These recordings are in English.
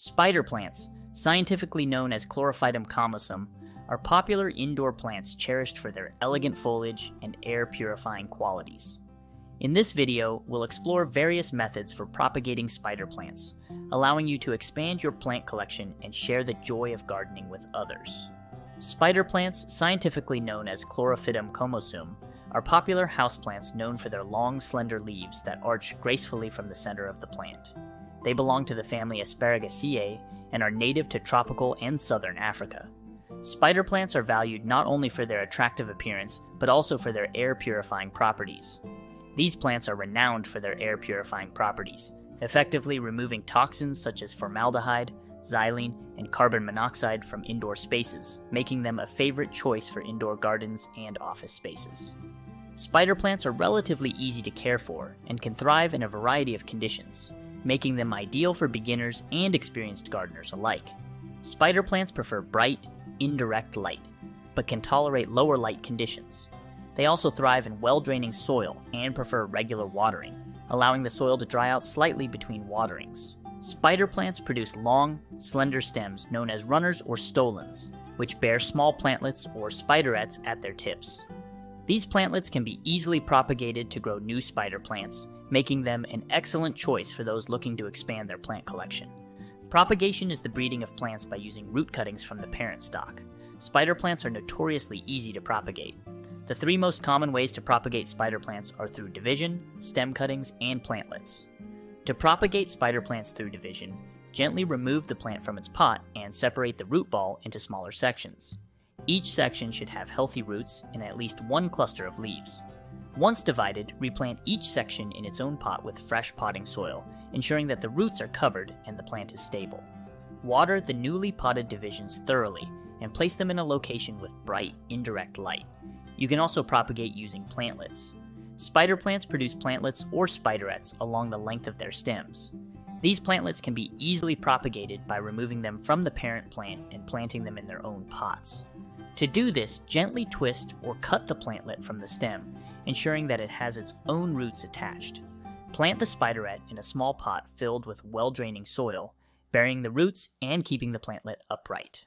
Spider plants, scientifically known as Chlorophytum comosum, are popular indoor plants cherished for their elegant foliage and air-purifying qualities. In this video, we'll explore various methods for propagating spider plants, allowing you to expand your plant collection and share the joy of gardening with others. Spider plants, scientifically known as Chlorophytum comosum, are popular houseplants known for their long, slender leaves that arch gracefully from the center of the plant. They belong to the family Asparagaceae and are native to tropical and southern Africa. Spider plants are valued not only for their attractive appearance, but also for their air-purifying properties. These plants are renowned for their air-purifying properties, effectively removing toxins such as formaldehyde, xylene, and carbon monoxide from indoor spaces, making them a favorite choice for indoor gardens and office spaces. Spider plants are relatively easy to care for and can thrive in a variety of conditions, making them ideal for beginners and experienced gardeners alike. Spider plants prefer bright, indirect light, but can tolerate lower light conditions. They also thrive in well-draining soil and prefer regular watering, allowing the soil to dry out slightly between waterings. Spider plants produce long, slender stems known as runners or stolons, which bear small plantlets or spiderets at their tips. These plantlets can be easily propagated to grow new spider plants, making them an excellent choice for those looking to expand their plant collection. Propagation is the breeding of plants by using root cuttings from the parent stock. Spider plants are notoriously easy to propagate. The three most common ways to propagate spider plants are through division, stem cuttings, and plantlets. To propagate spider plants through division, gently remove the plant from its pot and separate the root ball into smaller sections. Each section should have healthy roots and at least one cluster of leaves. Once divided, replant each section in its own pot with fresh potting soil, ensuring that the roots are covered and the plant is stable. Water the newly potted divisions thoroughly and place them in a location with bright, indirect light. You can also propagate using plantlets. Spider plants produce plantlets or spiderets along the length of their stems. These plantlets can be easily propagated by removing them from the parent plant and planting them in their own pots. To do this, gently twist or cut the plantlet from the stem, ensuring that it has its own roots attached. Plant the spideret in a small pot filled with well-draining soil, burying the roots and keeping the plantlet upright.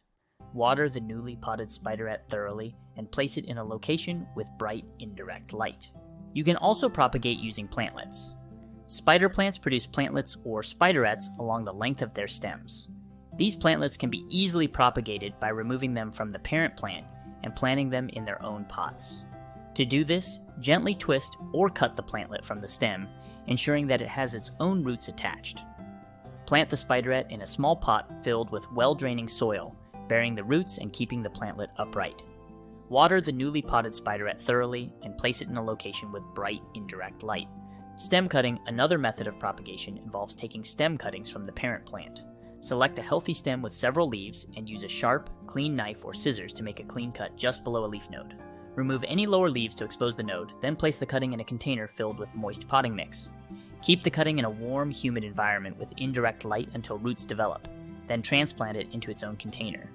Water the newly potted spideret thoroughly and place it in a location with bright, indirect light. You can also propagate using plantlets. Spider plants produce plantlets or spiderets along the length of their stems. These plantlets can be easily propagated by removing them from the parent plant and planting them in their own pots. To do this, gently twist or cut the plantlet from the stem, ensuring that it has its own roots attached. Plant the spideret in a small pot filled with well-draining soil, burying the roots and keeping the plantlet upright. Water the newly potted spideret thoroughly and place it in a location with bright, indirect light. Stem cutting, another method of propagation, involves taking stem cuttings from the parent plant. Select a healthy stem with several leaves and use a sharp, clean knife or scissors to make a clean cut just below a leaf node. Remove any lower leaves to expose the node, then place the cutting in a container filled with moist potting mix. Keep the cutting in a warm, humid environment with indirect light until roots develop, then transplant it into its own container.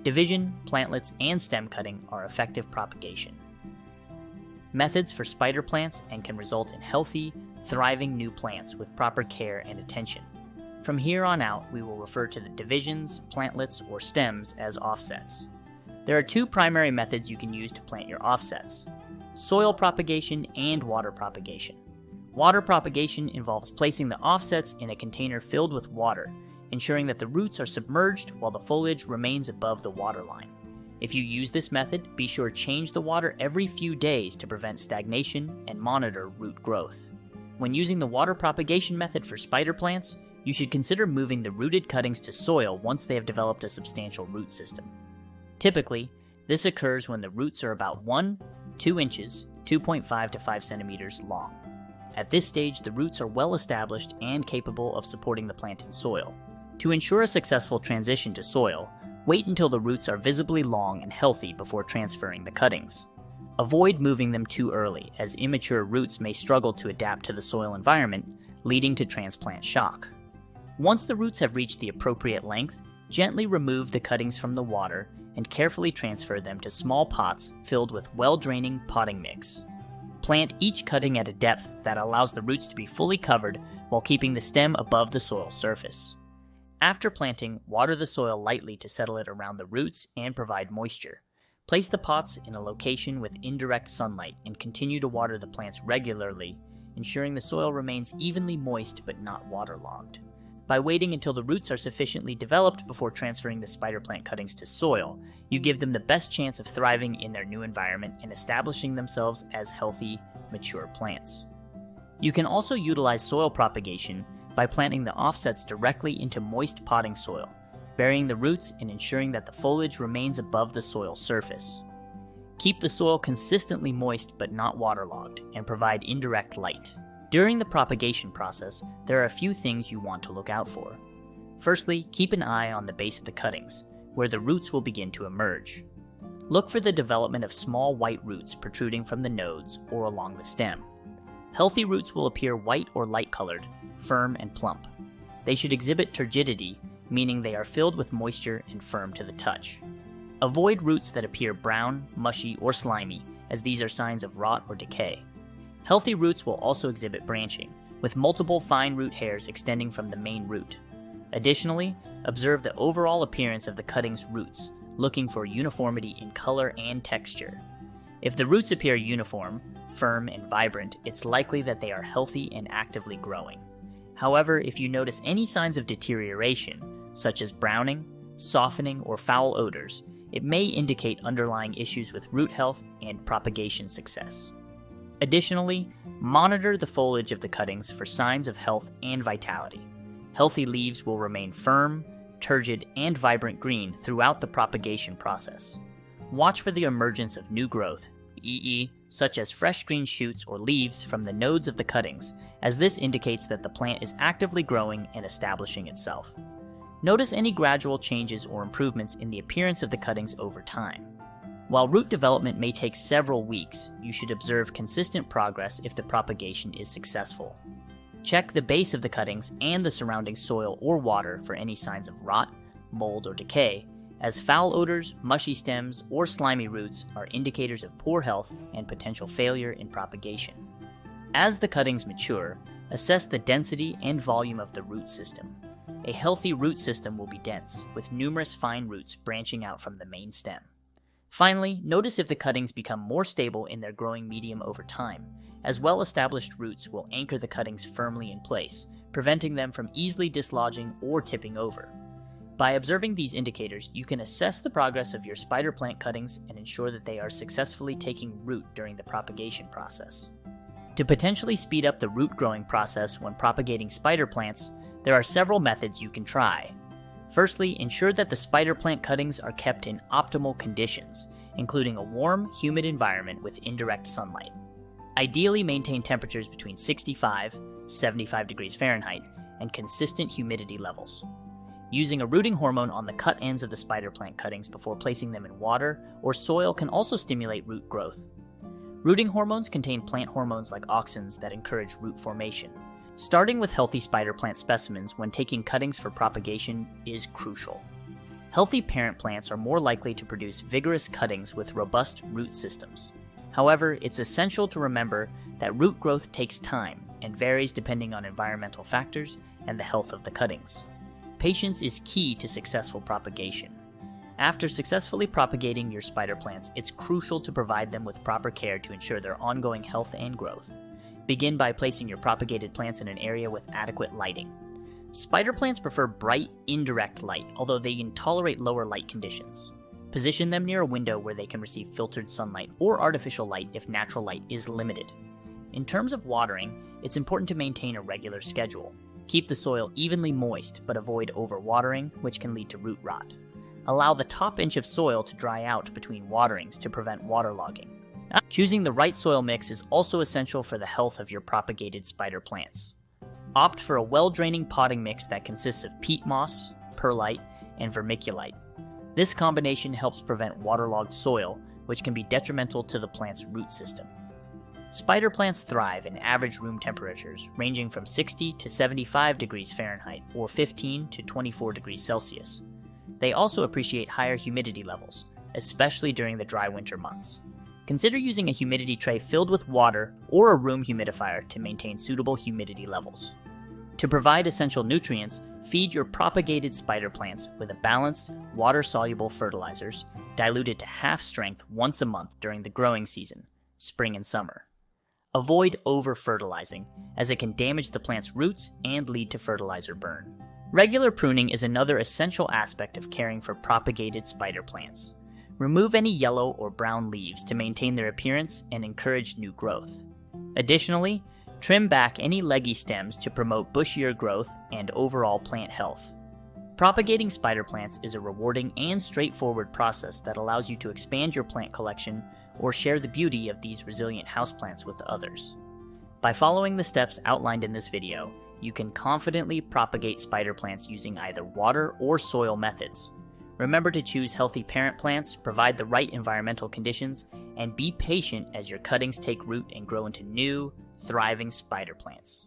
Division, plantlets, and stem cutting are effective propagation methods for spider plants and can result in healthy, thriving new plants with proper care and attention. From here on out, we will refer to the divisions, plantlets, or stems as offsets. There are two primary methods you can use to plant your offsets: soil propagation and water propagation. Water propagation involves placing the offsets in a container filled with water, ensuring that the roots are submerged while the foliage remains above the water line. If you use this method, be sure to change the water every few days to prevent stagnation and monitor root growth. When using the water propagation method for spider plants, you should consider moving the rooted cuttings to soil once they have developed a substantial root system. Typically, this occurs when the roots are about 1-2 inches, 2.5 to 5 centimeters long. At this stage, the roots are well established and capable of supporting the plant in soil. To ensure a successful transition to soil, wait until the roots are visibly long and healthy before transferring the cuttings. Avoid moving them too early, as immature roots may struggle to adapt to the soil environment, leading to transplant shock. Once the roots have reached the appropriate length, gently remove the cuttings from the water and carefully transfer them to small pots filled with well-draining potting mix. Plant each cutting at a depth that allows the roots to be fully covered while keeping the stem above the soil surface. After planting, water the soil lightly to settle it around the roots and provide moisture. Place the pots in a location with indirect sunlight and continue to water the plants regularly, ensuring the soil remains evenly moist but not waterlogged. By waiting until the roots are sufficiently developed before transferring the spider plant cuttings to soil, you give them the best chance of thriving in their new environment and establishing themselves as healthy, mature plants. You can also utilize soil propagation by planting the offsets directly into moist potting soil, burying the roots and ensuring that the foliage remains above the soil surface. Keep the soil consistently moist but not waterlogged, and provide indirect light. During the propagation process, there are a few things you want to look out for. Firstly, keep an eye on the base of the cuttings, where the roots will begin to emerge. Look for the development of small white roots protruding from the nodes or along the stem. Healthy roots will appear white or light-colored, firm and plump. They should exhibit turgidity, meaning they are filled with moisture and firm to the touch. Avoid roots that appear brown, mushy, or slimy, as these are signs of rot or decay. Healthy roots will also exhibit branching, with multiple fine root hairs extending from the main root. Additionally, observe the overall appearance of the cutting's roots, looking for uniformity in color and texture. If the roots appear uniform, firm, and vibrant, it's likely that they are healthy and actively growing. However, if you notice any signs of deterioration, such as browning, softening, or foul odors, it may indicate underlying issues with root health and propagation success. Additionally, monitor the foliage of the cuttings for signs of health and vitality. Healthy leaves will remain firm, turgid, and vibrant green throughout the propagation process. Watch for the emergence of new growth, e.e., such as fresh green shoots or leaves from the nodes of the cuttings, as this indicates that the plant is actively growing and establishing itself. Notice any gradual changes or improvements in the appearance of the cuttings over time. While root development may take several weeks, you should observe consistent progress if the propagation is successful. Check the base of the cuttings and the surrounding soil or water for any signs of rot, mold, or decay, as foul odors, mushy stems, or slimy roots are indicators of poor health and potential failure in propagation. As the cuttings mature, assess the density and volume of the root system. A healthy root system will be dense, with numerous fine roots branching out from the main stem. Finally, notice if the cuttings become more stable in their growing medium over time, as well-established roots will anchor the cuttings firmly in place, preventing them from easily dislodging or tipping over. By observing these indicators, you can assess the progress of your spider plant cuttings and ensure that they are successfully taking root during the propagation process. To potentially speed up the root growing process when propagating spider plants, there are several methods you can try. Firstly, ensure that the spider plant cuttings are kept in optimal conditions, including a warm, humid environment with indirect sunlight. Ideally, maintain temperatures between 65–75 degrees Fahrenheit and consistent humidity levels. Using a rooting hormone on the cut ends of the spider plant cuttings before placing them in water or soil can also stimulate root growth. Rooting hormones contain plant hormones like auxins that encourage root formation. Starting with healthy spider plant specimens when taking cuttings for propagation is crucial. Healthy parent plants are more likely to produce vigorous cuttings with robust root systems. However, it's essential to remember that root growth takes time and varies depending on environmental factors and the health of the cuttings. Patience is key to successful propagation. After successfully propagating your spider plants, it's crucial to provide them with proper care to ensure their ongoing health and growth. Begin by placing your propagated plants in an area with adequate lighting. Spider plants prefer bright, indirect light, although they can tolerate lower light conditions. Position them near a window where they can receive filtered sunlight or artificial light if natural light is limited. In terms of watering, it's important to maintain a regular schedule. Keep the soil evenly moist, but avoid overwatering, which can lead to root rot. Allow the top inch of soil to dry out between waterings to prevent waterlogging. Choosing the right soil mix is also essential for the health of your propagated spider plants. Opt for a well-draining potting mix that consists of peat moss, perlite, and vermiculite. This combination helps prevent waterlogged soil, which can be detrimental to the plant's root system. Spider plants thrive in average room temperatures ranging from 60 to 75 degrees Fahrenheit or 15 to 24 degrees Celsius. They also appreciate higher humidity levels, especially during the dry winter months. Consider using a humidity tray filled with water or a room humidifier to maintain suitable humidity levels. To provide essential nutrients, Feed your propagated spider plants with a balanced, water-soluble fertilizers, diluted to half strength once a month during the growing season, spring and summer. Avoid over-fertilizing, as it can damage the plant's roots and lead to fertilizer burn. Regular pruning is another essential aspect of caring for propagated spider plants. Remove any yellow or brown leaves to maintain their appearance and encourage new growth. Additionally, trim back any leggy stems to promote bushier growth and overall plant health. Propagating spider plants is a rewarding and straightforward process that allows you to expand your plant collection or share the beauty of these resilient houseplants with others. By following the steps outlined in this video, you can confidently propagate spider plants using either water or soil methods. Remember to choose healthy parent plants, provide the right environmental conditions, and be patient as your cuttings take root and grow into new, thriving spider plants.